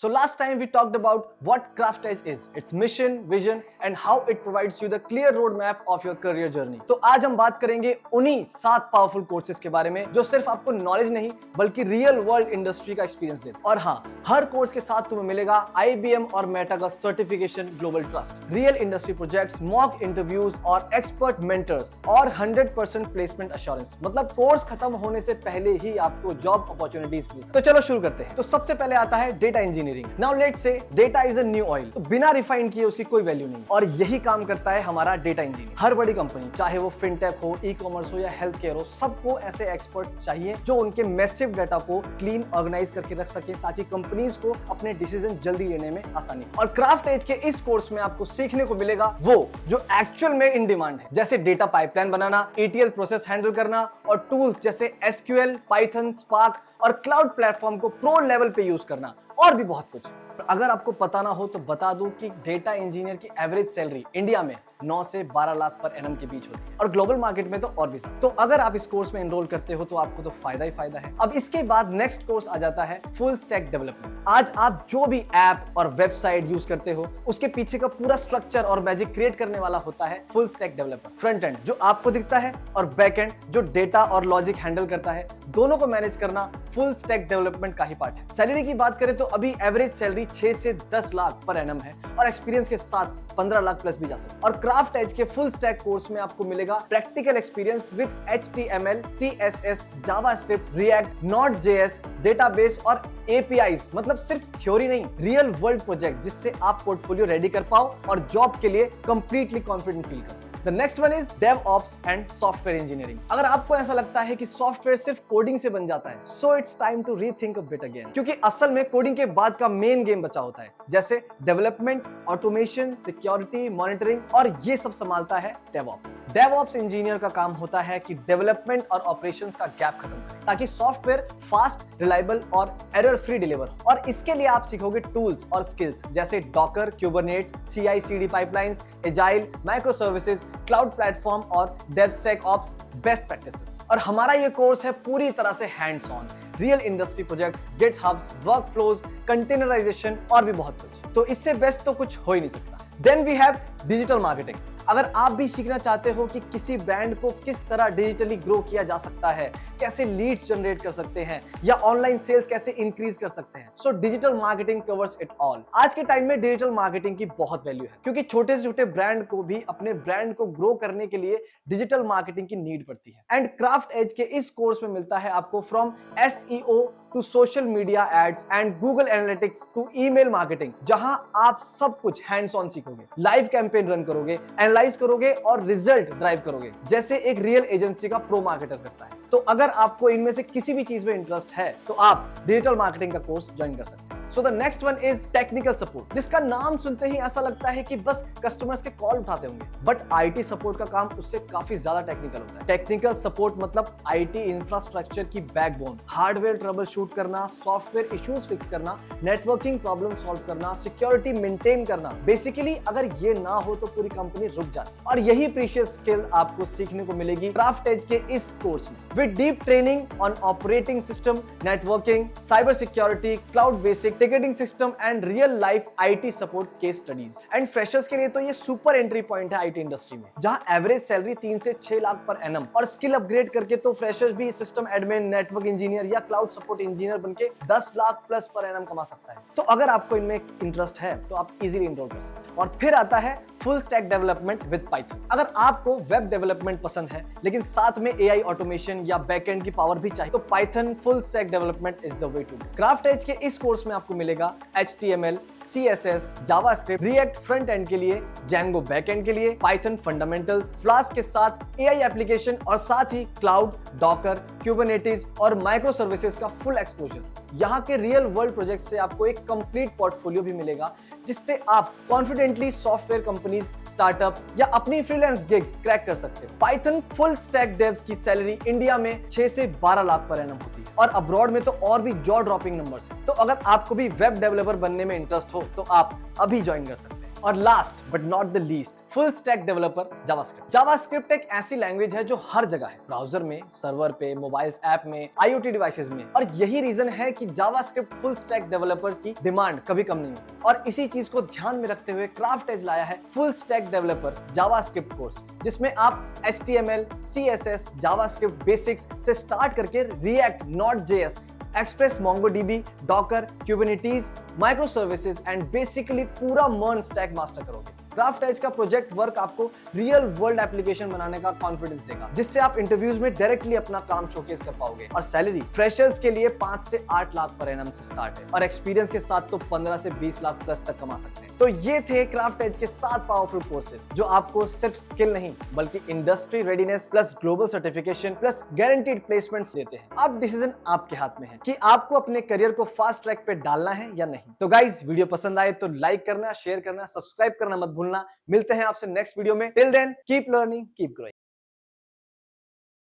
So last time we talked about what Craft Edge is, its mission, vision and how it provides you the clear roadmap of your career journey. तो आज हम बात करेंगे उन्हीं 7 powerful courses के बारे में जो सिर्फ आपको नॉलेज नहीं बल्कि रियल वर्ल्ड इंडस्ट्री का एक्सपीरियंस देते। और हाँ, हर कोर्स के साथ तुम्हें मिलेगा IBM और मेटा का certification global trust, real industry projects, mock interviews और एक्सपर्ट मेंटर्स और 100% प्लेसमेंट एश्योरेंस। मतलब कोर्स खत्म होने से पहले ही आपको जॉब अपॉर्चुनिटीज मिल सकती है। तो चलो शुरू करते हैं। तो सबसे पहले आता है data engineering. Now let's say data is a new oil. तो बिना रिफाइन किए उसकी कोई वैल्यू नहीं, और यही काम करता है हमारा डेटा इंजीनियर। हर बड़ी कंपनी, चाहे वो फिनटेक हो, ई कॉमर्स हो या हेल्थ केयर हो, सबको ऐसे एक्सपर्ट्स चाहिए जो उनके मैसिव डाटा को क्लीन ऑर्गेनाइज करके रख सके ताकि कंपनीज को अपने डिसीजन जल्दी लेने में आसानी। और क्राफ्ट एज के इस कोर्स में आपको सीखने को मिलेगा वो जो एक्चुअल में इन डिमांड है, जैसे डेटा पाइपलाइन बनाना, ETL प्रोसेस हैंडल करना और टूल्स जैसे SQL, पाइथन, स्पार्क और क्लाउड प्लेटफॉर्म को प्रो लेवल पे यूज करना और भी बहुत कुछ। अगर आपको पता ना हो तो बता दूं कि डेटा इंजीनियर की एवरेज सैलरी इंडिया में 9 से 12 लाख पर एनम के बीच होती है और ग्लोबल मार्केट में तो और भी ज्यादा। तो अगर आप इस कोर्स में एनरोल करते हो तो आपको तो फायदा ही फायदा है। अब इसके बाद नेक्स्ट कोर्स आ जाता है फुल स्टैक डेवलपमेंट। आज आप जो भी ऐप और वेबसाइट यूज करते हो उसके पीछे का पूरा स्ट्रक्चर और मैजिक क्रिएट करने वाला होता है full stack developer. Front end जो आपको दिखता है और बैक एंड जो डेटा और लॉजिक हैंडल करता है, दोनों को मैनेज करना फुल स्टैक डेवलपमेंट का ही पार्ट है। सैलरी की बात करें तो अभी एवरेज सैलरी 6 से 10 लाख पर एनम है और एक्सपीरियंस के साथ 15 लाख प्लस भी जा सकते। और क्राफ्ट एज के फुल स्टैक कोर्स में आपको मिलेगा practical experience with HTML, CSS, JavaScript, react, Node.js, database और APIs। मतलब सिर्फ थ्योरी नहीं, रियल वर्ल्ड प्रोजेक्ट जिससे आप पोर्टफोलियो रेडी कर पाओ और जॉब के लिए कंप्लीटली कॉन्फिडेंट फील करो। The next one is DevOps and software engineering. अगर आपको ऐसा लगता है कि सॉफ्टवेयर सिर्फ कोडिंग से बन जाता है, so it's time to rethink a bit again, क्योंकि असल में कोडिंग के बाद का मेन गेम बचा होता है, जैसे डेवलपमेंट, ऑटोमेशन, सिक्योरिटी, मॉनिटरिंग, और ये सब संभालता है DevOps। DevOps इंजीनियर का काम होता है कि डेवलपमेंट और ऑपरेशंस का गैप खत्म करे ताकि सॉफ्टवेयर फास्ट, रिलायबल और एरर फ्री डिलीवर हो। और इसके लिए आप सीखोगे टूल्स और स्किल्स जैसे Docker, Kubernetes, CI/CD pipelines, agile, micro services, cloud platform और DevSecOps बेस्ट प्रैक्टिसेस। और हमारा ये कोर्स है पूरी तरह से hands on, real industry projects, GitHubs, workflows, containerization और भी बहुत कुछ। तो इससे बेस्ट तो कुछ हो ही नहीं सकता। Then we have digital marketing. अगर आप भी सीखना चाहते हो कि किसी ब्रांड को किस तरह डिजिटली ग्रो किया जा सकता है, कैसे लीड्स जनरेट कर सकते हैं या ऑनलाइन सेल्स कैसे इंक्रीज कर सकते हैं, so digital marketing covers it all. आज के टाइम में डिजिटल मार्केटिंग की बहुत वैल्यू है क्योंकि छोटे से छोटे ब्रांड को भी अपने ब्रांड को ग्रो करने के लिए डिजिटल मार्केटिंग की नीड पड़ती है। एंड क्राफ्ट एज के इस कोर्स में मिलता है आपको from SEO to social media ads and Google analytics to email marketing, जहां आप सब कुछ हैंड्स ऑन सीखोगे, लाइव कैंपेन रन करोगे, एनालाइज करोगे और रिजल्ट ड्राइव करोगे जैसे एक रियल एजेंसी का प्रो मार्केटर करता है। तो अगर आपको इनमें से किसी भी चीज में इंटरेस्ट है तो आप डिजिटल मार्केटिंग का कोर्स ज्वाइन कर सकते हैं। So the next one is technical support, जिसका नाम सुनते ही ऐसा लगता है कि बस कस्टमर्स के कॉल उठाते होंगे, बट IT सपोर्ट का काम उससे काफी ज्यादा टेक्निकल होता है। टेक्निकल सपोर्ट मतलब IT इंफ्रास्ट्रक्चर की बैकबोन, हार्डवेयर ट्रबल शूट करना, सॉफ्टवेयर इश्यूज फिक्स करना, नेटवर्किंग प्रॉब्लम सॉल्व करना, सिक्योरिटी मेंटेन करना। बेसिकली अगर ये ना हो तो पूरी कंपनी रुक जाती है। और यही प्रीशियस स्किल आपको सीखने को मिलेगी क्राफ्ट एज के इस कोर्स में, with deep training on operating system, networking, cyber security, cloud basic, ticketing system and real life IT support case studies. And freshers के लिए तो ये सुपर एंट्री पॉइंट है IT इंडस्ट्री में, जहां एवरेज सैलरी 3 से 6 लाख पर एनम, और skill upgrade करके तो फ्रेशर्स भी सिस्टम एडमिन, नेटवर्क इंजीनियर या क्लाउड सपोर्ट इंजीनियर बनके 10 लाख प्लस पर एनम कमा सकता है। तो अगर आपको इनमें इंटरेस्ट है तो आप इजीली एनरोल कर सकते हैं। और फिर आता है full stack development with Python. अगर आपको वेब डेवलपमेंट पसंद है लेकिन साथ में AI ऑटोमेशन या बैकएंड की पावर भी चाहिए तो Python full stack development is the way to go. Craft Edge के इस कोर्स में आपको मिलेगा HTML, CSS, JavaScript, React front end के लिए, Django बैकएंड के लिए, पाइथन फंडामेंटल्स, फ्लास्क के साथ AI एप्लीकेशन और साथ ही क्लाउड, डॉकर, क्यूबरनेटिस और माइक्रो सर्विसेज का फुल एक्सपोजर। यहाँ के रियल वर्ल्ड प्रोजेक्ट से आपको एक कंप्लीट पोर्टफोलियो भी मिलेगा जिससे आप कॉन्फिडेंटली सॉफ्टवेयर कंपनीज, स्टार्टअप या अपनी फ्रीलांस गिग्स क्रैक कर सकते हो। पाइथन फुल स्टैक डेव्स की सैलरी इंडिया में 6 से 12 लाख पर एनम होती है और अब्रॉड में तो और भी जॉ ड्रॉपिंग नंबर्स हैं। तो अगर आपको भी वेब डेवलपर बनने में इंटरेस्ट हो तो आप अभी ज्वाइन कर सकते हैं। और last but not the least, full stack developer JavaScript. JavaScript एक ऐसी लैंग्वेज है जो हर जगह है, ब्राउजर में, सर्वर पे, मोबाइल्स ऐप में, IoT डिवाइसेस में, और यही रीजन है कि जावास्क्रिप्ट फुल स्टैक डेवलपर्स की डिमांड कभी कम नहीं होती। और इसी चीज को ध्यान में रखते हुए क्राफ्ट एज लाया है full stack developer JavaScript course, जिसमें आप HTML, CSS, जावास्क्रिप्ट बेसिक्स से स्टार्ट करके रिएक्ट, नोड.js, Express, MongoDB, Docker, Kubernetes, micro services and basically पूरा मर्न स्टैक मास्टर करोगे। क्राफ्ट एज का प्रोजेक्ट वर्क आपको रियल वर्ल्ड एप्लीकेशन बनाने का कॉन्फिडेंस देगा, जिससे आप इंटरव्यूज में डायरेक्टली अपना काम शोकेस कर पाओगे। और सैलरी फ्रेशर्स के लिए 5 से 8 लाख पर एनम से स्टार्ट है, और एक्सपीरियंस के साथ तो 15 से 20 लाख प्लस तक कमा सकते हैं। तो ये थे क्राफ्ट एज के 7 पावरफुल कोर्सेज, जो आपको सिर्फ स्किल नहीं बल्कि industry readiness plus global certification plus guaranteed placements देते हैं। अब डिसीजन आपके हाथ में है कि आपको अपने करियर को फास्ट ट्रैक पे डालना है या नहीं। तो गाइस, वीडियो पसंद आए तो लाइक करना, शेयर करना, सब्सक्राइब करना मत भूलना। मिलते हैं आपसे नेक्स्ट वीडियो में। Till then keep learning, keep growing.